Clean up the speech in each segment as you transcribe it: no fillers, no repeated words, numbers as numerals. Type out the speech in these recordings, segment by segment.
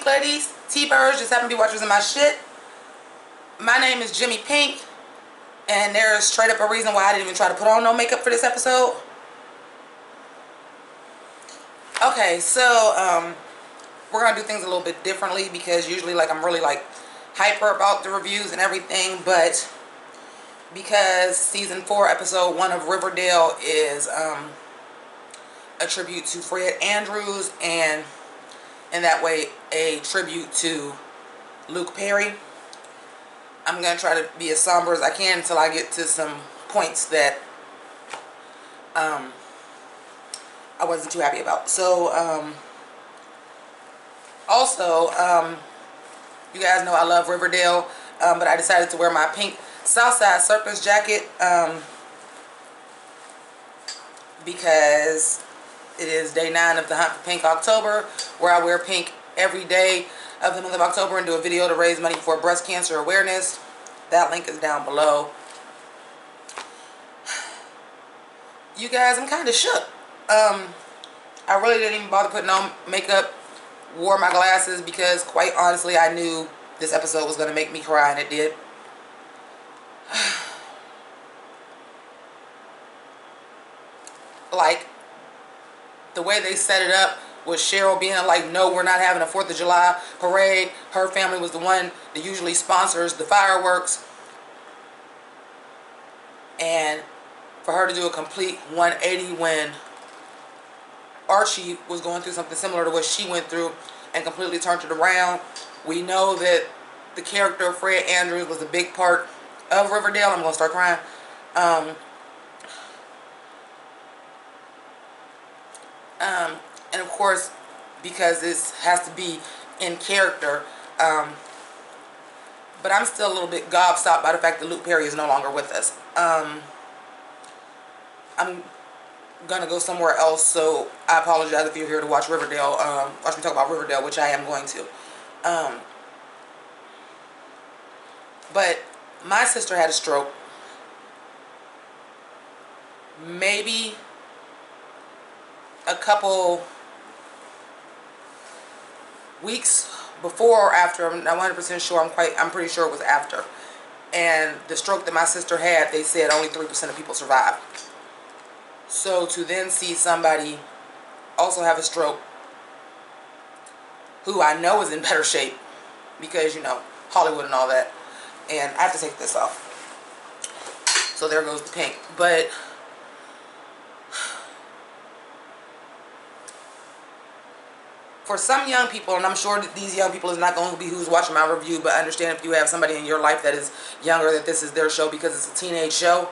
Pink ladies, T-birds, just happen to be watchers of my shit. My name is Jimmi Pynk, and there's straight up a reason why I didn't even try to put on no makeup for this episode. Okay, so we're gonna do things a little bit differently because usually I'm really hyper about the reviews and everything, but because season 4 episode 1 of Riverdale is a tribute to Fred Andrews, and in that way a tribute to Luke Perry, I'm going to try to be as somber as I can until I get to some points that I wasn't too happy about. So also you guys know I love Riverdale, but I decided to wear my pink Southside Serpents jacket because it is day 9 of the Hunt for Pink October, where I wear pink every day of the month of October and do a video to raise money for breast cancer awareness. That link is down below. You guys, I'm kind of shook. I really didn't even bother putting on makeup, wore my glasses, because quite honestly I knew this episode was going to make me cry, and it did. The way they set it up with Cheryl being like, no, we're not having a 4th of July parade. Her family was the one that usually sponsors the fireworks. And for her to do a complete 180 when Archie was going through something similar to what she went through and completely turned it around. We know that the character of Fred Andrews was a big part of Riverdale. I'm going to start crying. And of course, because this has to be in character, but I'm still a little bit gobstopped by the fact that Luke Perry is no longer with us. I'm gonna go somewhere else, so I apologize if you're here to watch Riverdale, watch me talk about Riverdale, which I am going to. But my sister had a stroke maybe a couple weeks before or after. I'm not 100% sure. I'm pretty sure it was after. And the stroke that my sister had, they said only 3% of people survive. So to then see somebody also have a stroke who I know is in better shape, because, you know, Hollywood and all that. And I have to take this off. So there goes the pink. But for some young people, and I'm sure that these young people is not going to be who's watching my review, but understand if you have somebody in your life that is younger, that this is their show, because it's a teenage show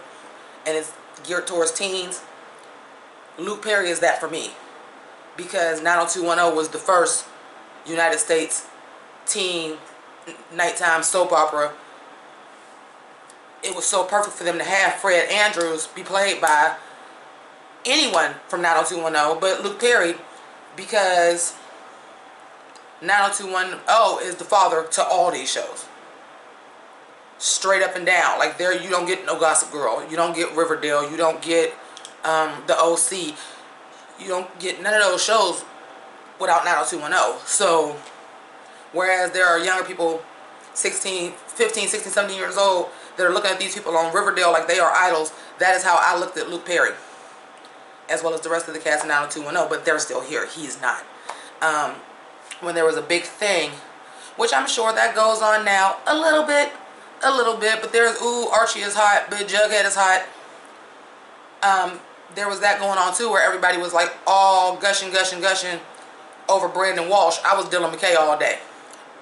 and it's geared towards teens. Luke Perry is that for me, because 90210 was the first United States teen nighttime soap opera. It was so perfect for them to have Fred Andrews be played by anyone from 90210 but Luke Perry, because 90210 is the father to all these shows. Straight up and down. Like, there you don't get no Gossip Girl. You don't get Riverdale. You don't get the OC. You don't get none of those shows without 90210. So, whereas there are younger people, 15, 16, 17 years old, that are looking at these people on Riverdale like they are idols, that is how I looked at Luke Perry, as well as the rest of the cast of 90210, but they're still here. He's not. When there was a big thing, which I'm sure that goes on now a little bit, but there's, ooh, Archie is hot, but Jughead is hot. There was that going on too, where everybody was like all gushing over Brandon Walsh. I was Dylan McKay all day.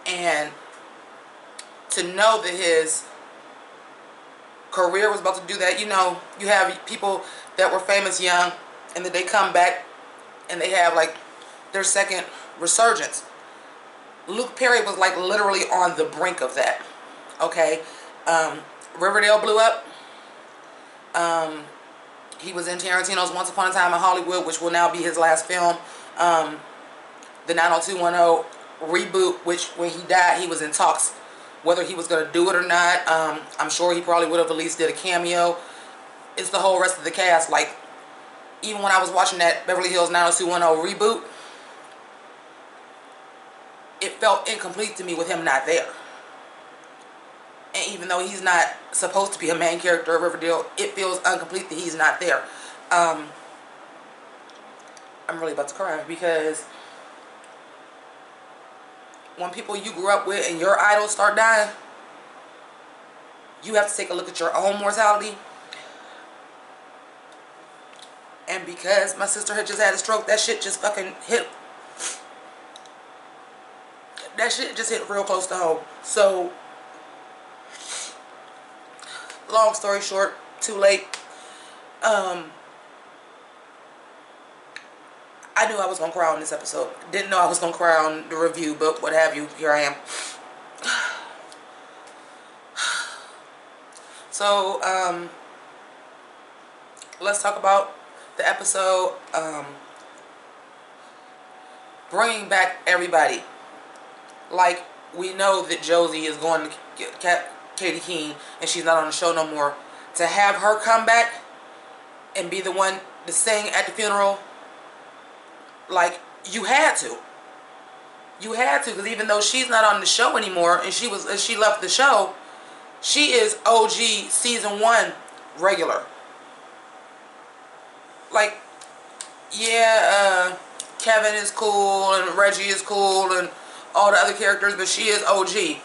And to know that his career was about to do that, you know, you have people that were famous young and that they come back and they have like their second resurgence. Luke Perry was like literally on the brink of that. Okay, Riverdale blew up. He was in Tarantino's Once Upon a Time in Hollywood, which will now be his last film. The 90210 reboot, which when he died, he was in talks whether he was going to do it or not. I'm sure he probably would have at least did a cameo. It's the whole rest of the cast. Like, even when I was watching that Beverly Hills 90210 reboot, it felt incomplete to me with him not there. And even though he's not supposed to be a main character of Riverdale, it feels incomplete that he's not there. I'm really about to cry because when people you grew up with and your idols start dying, you have to take a look at your own mortality. And because my sister had just had a stroke, that shit just fucking hit. That shit just hit real close to home. So, long story short, too late. I knew I was going to cry on this episode. Didn't know I was going to cry on the review, but what have you, here I am. So, let's talk about the episode. Bringing back everybody. Like, we know that Josie is going to get Katie Keene, and she's not on the show no more. To have her come back and be the one to sing at the funeral, like, you had to. You had to, because even though she's not on the show anymore, and she left the show, she is OG season 1 regular. Like, yeah, Kevin is cool, and Reggie is cool, and all the other characters, but she is OG.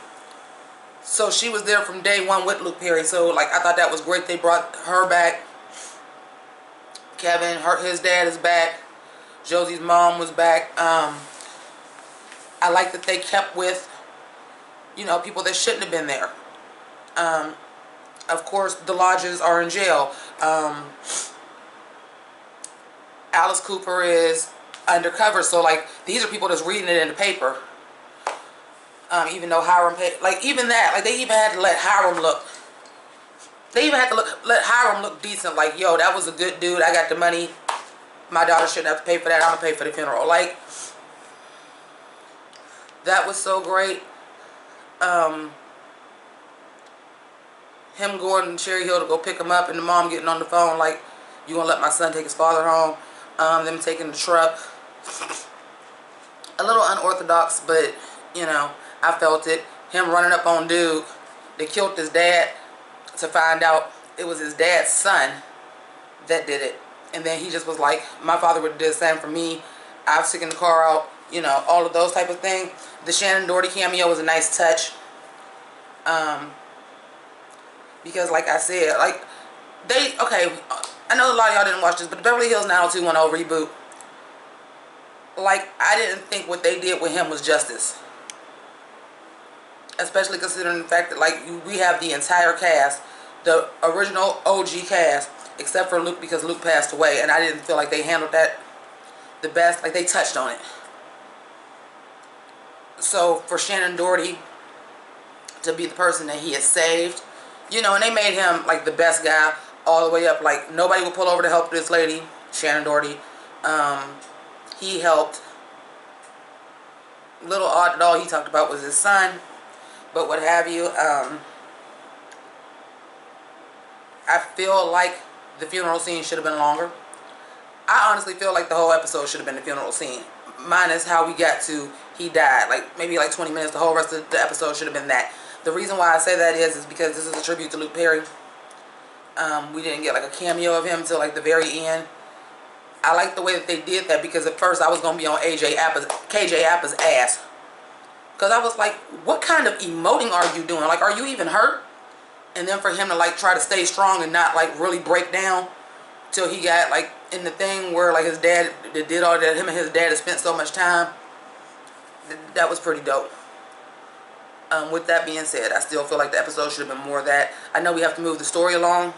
So she was there from day 1 with Luke Perry. So, like, I thought that was great. They brought her back. Kevin, his dad is back. Josie's mom was back. I like that they kept with, you know, people that shouldn't have been there. Of course, the Lodges are in jail. Alice Cooper is undercover. So, like, these are people that's reading it in the paper. Even though Hiram paid, like, even that, like, they even had to let Hiram look. They even had to let Hiram look decent. Like, yo, that was a good dude. I got the money. My daughter shouldn't have to pay for that. I'm gonna pay for the funeral. Like, that was so great. Him going to Cherry Hill to go pick him up, and the mom getting on the phone like, you gonna let my son take his father home? Them taking the truck. A little unorthodox, but, you know, I felt it. Him running up on dude that killed his dad to find out it was his dad's son that did it. And then he just was like, my father would do the same for me. I've taken the car out. You know, all of those type of things. The Shannon Doherty cameo was a nice touch. Because, like I said, like, okay, I know a lot of y'all didn't watch this, but the Beverly Hills 90210 reboot, like, I didn't think what they did with him was justice. Especially considering the fact that, like, we have the entire cast, the original OG cast, except for Luke, because Luke passed away, and I didn't feel like they handled that the best. Like, they touched on it. So for Shannon Doherty to be the person that he had saved, you know, and they made him like the best guy all the way up. Like, nobody would pull over to help this lady, Shannon Doherty. He helped. Little odd that all he talked about was his son, but what have you. I feel like the funeral scene should have been longer. I honestly feel like the whole episode should have been the funeral scene, minus how we got to he died. Like, maybe like 20 minutes. The whole rest of the episode should have been that. The reason why I say that is because this is a tribute to Luke Perry. We didn't get like a cameo of him until like the very end. I like the way that they did that, because at first I was going to be on KJ Appa's ass. Because I was like, what kind of emoting are you doing? Like, are you even hurt? And then for him to like try to stay strong and not like really break down till he got like in the thing where like his dad did all that. Him and his dad had spent so much time. That was pretty dope. With that being said, I still feel like the episode should have been more of that. I know we have to move the story along.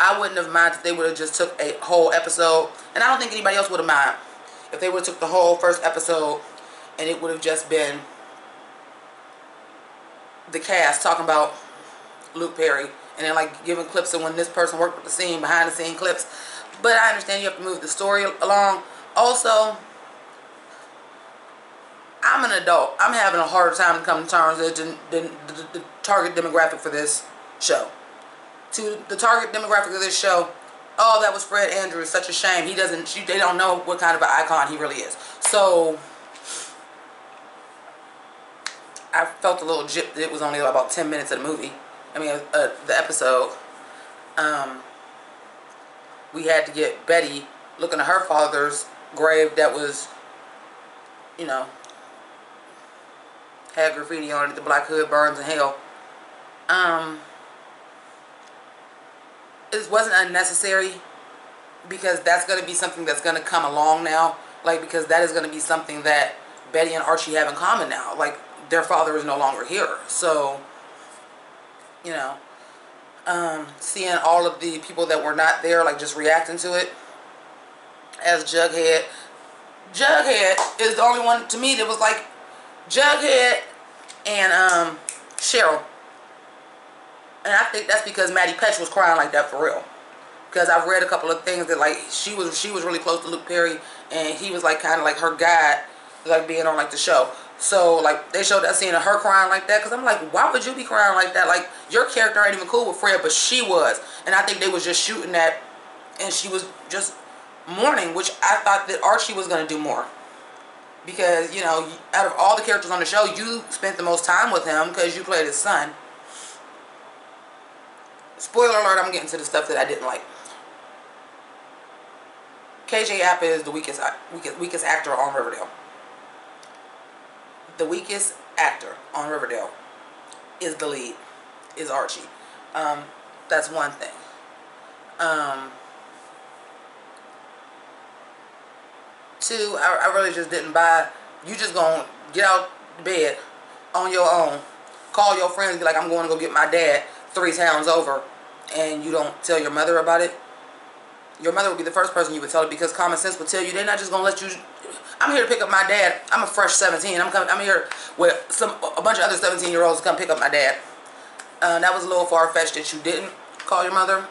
I wouldn't have minded if they would have just took a whole episode, and I don't think anybody else would have minded if they would have took the whole first episode and it would have just been the cast talking about Luke Perry, and then like giving clips of when this person worked with the scene, behind the scene clips. But I understand you have to move the story along. Also, I'm an adult. I'm having a harder time to come to terms with the target demographic for this show. To the target demographic of this show, oh, that was Fred Andrews. Such a shame. They don't know what kind of an icon he really is. So, I felt a little gypped that it was only about 10 minutes of the movie. I mean, the episode. We had to get Betty looking at her father's grave that was, you know, had graffiti on it. The Black Hood burns in hell. It wasn't unnecessary because that's going to be something that's going to come along now. Like, because that is going to be something that Betty and Archie have in common now. Like, their father is no longer here. So, you know, seeing all of the people that were not there, like, just reacting to it as Jughead. Jughead is the only one, to me, that was like Jughead and Cheryl. And I think that's because Maddie Petch was crying like that for real. Because I've read a couple of things that, like, she was really close to Luke Perry, and he was like kind of like her guide, like being on like the show. So like they showed that scene of her crying like that, because I'm like, why would you be crying like that? Like, your character ain't even cool with Fred, but she was. And I think they was just shooting that, and she was just mourning, which I thought that Archie was going to do more. Because, you know, out of all the characters on the show, you spent the most time with him because you played his son. Spoiler alert, I'm getting to the stuff that I didn't like. KJ Apa is the weakest actor on Riverdale. The weakest actor on Riverdale is the lead, is Archie. That's one thing. Two, I really just didn't buy, you just gonna get out the bed on your own, call your friends and be like, I'm going to go get my dad 3 towns over, and you don't tell your mother about it. Your mother would be the first person you would tell it, because common sense would tell you they're not just gonna let you. I'm here to pick up my dad. I'm a fresh 17. I'm here with a bunch of other 17-year-olds to come pick up my dad. That was a little far-fetched that you didn't call your mother.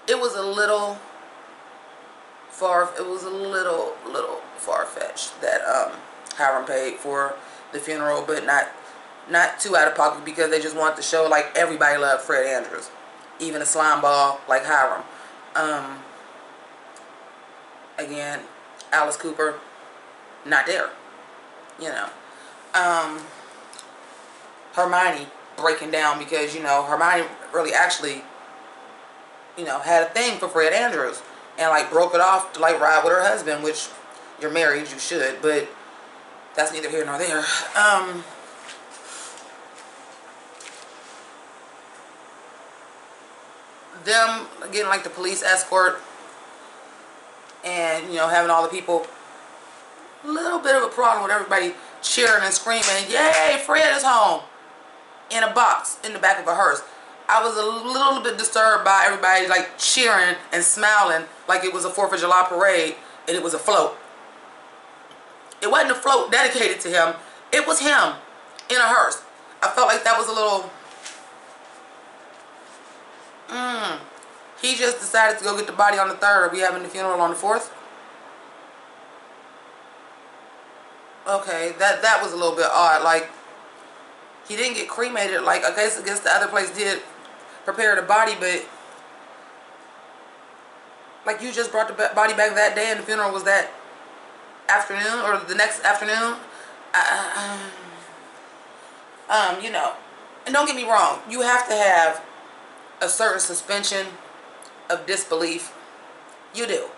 It was a little far-fetched that Hiram paid for the funeral, but not too out of pocket, because they just wanted to show like everybody loved Fred Andrews, even a slime ball like Hiram. Again, Alice Cooper, not there. You know, Hermione breaking down because, you know, Hermione really actually, you know, had a thing for Fred Andrews and like broke it off to like ride with her husband, which you're married, you should, but that's neither here nor there. Them getting like the police escort and, you know, having all the people, a little bit of a problem with everybody cheering and screaming, yay, Fred is home, in a box in the back of a hearse. I was a little bit disturbed by everybody like cheering and smiling like it was a 4th of July parade and it was a float. It wasn't a float dedicated to him. It was him in a hearse. I felt like that was a little... He just decided to go get the body on the 3rd. Are we having the funeral on the 4th? Okay, that was a little bit odd. Like, he didn't get cremated. Like, I guess the other place did prepare the body, but like, you just brought the body back that day and the funeral was that afternoon or the next afternoon. You know, and don't get me wrong, you have to have a certain suspension of disbelief. You do,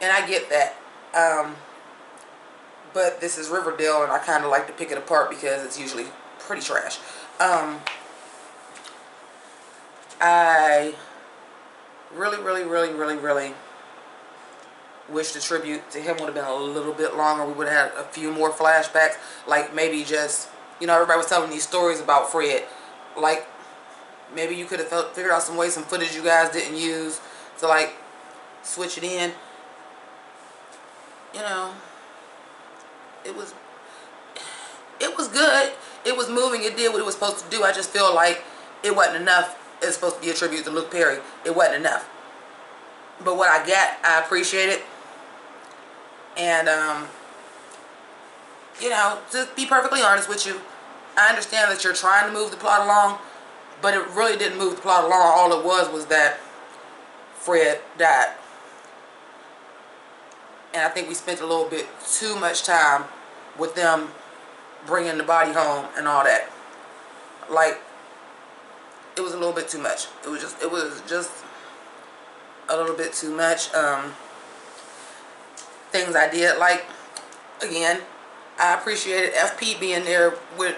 and I get that. But this is Riverdale, and I kind of like to pick it apart because it's usually pretty trash. I really wish the tribute to him would have been a little bit longer. We would have had a few more flashbacks. Like, maybe just, you know, everybody was telling these stories about Fred. Like, maybe you could have figured out some ways, some footage you guys didn't use to, like, switch it in. You know, it was good. It was moving. It did what it was supposed to do. I just feel like it wasn't enough. It's supposed to be a tribute to Luke Perry. It wasn't enough. But what I got, I appreciate it. And, you know, to be perfectly honest with you, I understand that you're trying to move the plot along, but it really didn't move the plot along. All it was that Fred died. And I think we spent a little bit too much time with them bringing the body home and all that. Like, it was a little bit too much. It was just a little bit too much. Things I did like, again, I appreciated FP being there with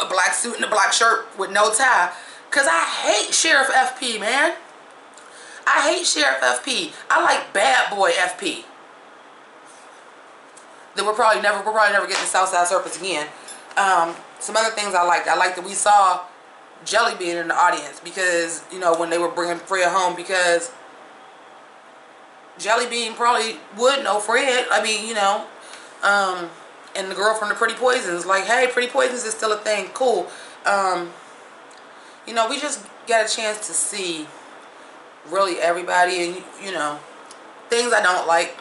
a black suit and a black shirt with no tie. Because I hate Sheriff FP, man. I hate Sheriff FP. I like bad boy FP. That we're probably never getting the Southside Serpents again. Some other things I liked. I liked that we saw Jelly being in the audience, because, you know, when they were bringing Fred home, because Jelly Bean probably would know Fred. I mean, you know, and the girl from the Pretty Poisons, like, hey, Pretty Poisons is still a thing. Cool. You know, we just got a chance to see really everybody, and, you know, things I don't like.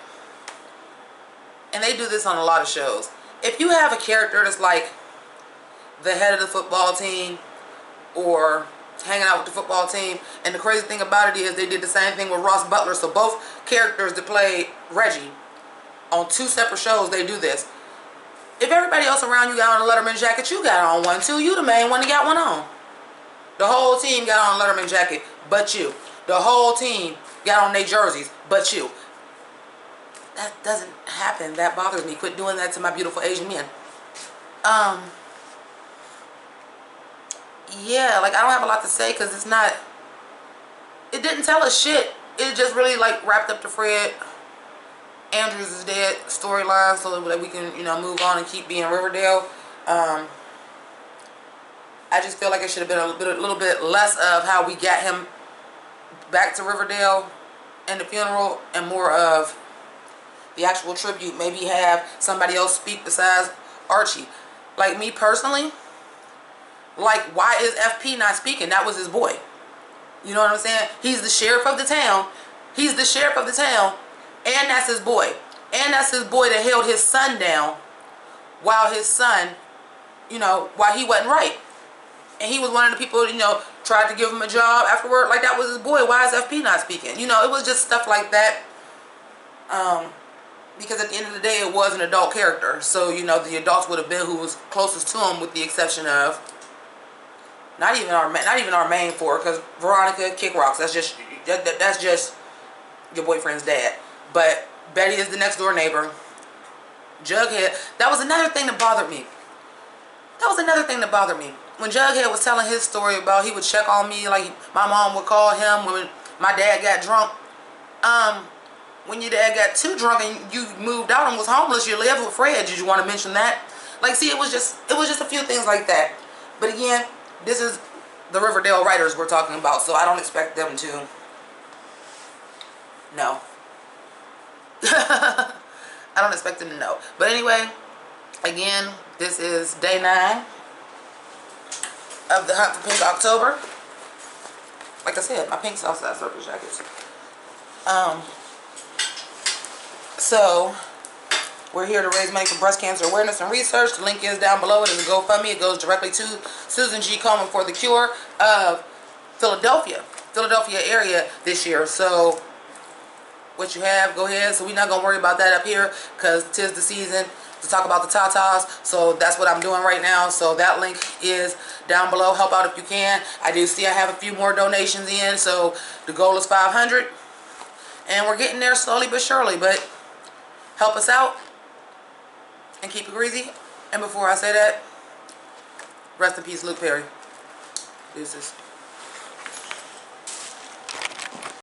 And they do this on a lot of shows. If you have a character that's like the head of the football team or hanging out with the football team, and the crazy thing about it is they did the same thing with Ross Butler. So both characters that played Reggie on 2 separate shows, they do this. If everybody else around you got on a Letterman jacket, you got on one too. You the main one that got one on. The whole team got on a Letterman jacket, but you. The whole team got on their jerseys, but you. That doesn't happen. That bothers me. Quit doing that to my beautiful Asian men. Yeah, like, I don't have a lot to say, because it's not, it didn't tell us shit. It just really, like, wrapped up the Fred Andrews is dead storyline, so that we can, you know, move on and keep being Riverdale. I just feel like it should have been a little bit less of how we got him back to Riverdale and the funeral, and more of the actual tribute. Maybe have somebody else speak besides Archie. Like, me personally, like, why is FP not speaking? That was his boy. You know what I'm saying? He's the sheriff of the town. He's the sheriff of the town, and that's his boy. And that's his boy that held his son down while his son, you know, while he wasn't right. And he was one of the people, you know, tried to give him a job afterward. Like, that was his boy. Why is FP not speaking? You know, it was just stuff like that. Because at the end of the day, it was an adult character. So, you know, the adults would have been who was closest to him, with the exception of not even our main 4, because Veronica kick rocks. That's just your boyfriend's dad. But Betty is the next door neighbor. Jughead. That was another thing that bothered me. When Jughead was telling his story about he would check on me, like my mom would call him when my dad got drunk. When your dad got too drunk and you moved out and was homeless, you lived with Fred. Did you want to mention that? Like, see, it was just a few things like that. But again, this is the Riverdale writers we're talking about, so I don't expect them to. No. I don't expect them to know. But anyway, again, this is day 9 of the Hunt for Pink October. Like I said, my pink Southside Circus jackets. So, we're here to raise money for breast cancer awareness and research. The link is down below. It is a GoFundMe. It goes directly to Susan G. Komen for the cure of Philadelphia area this year. So, what you have, go ahead. So, we're not going to worry about that up here, because 'tis the season to talk about the Tatas. So, that's what I'm doing right now. So, that link is down below. Help out if you can. I do see I have a few more donations in. So, the goal is 500. And we're getting there slowly but surely. But help us out and keep it greasy. And before I say that, rest in peace, Luke Perry. Deuces.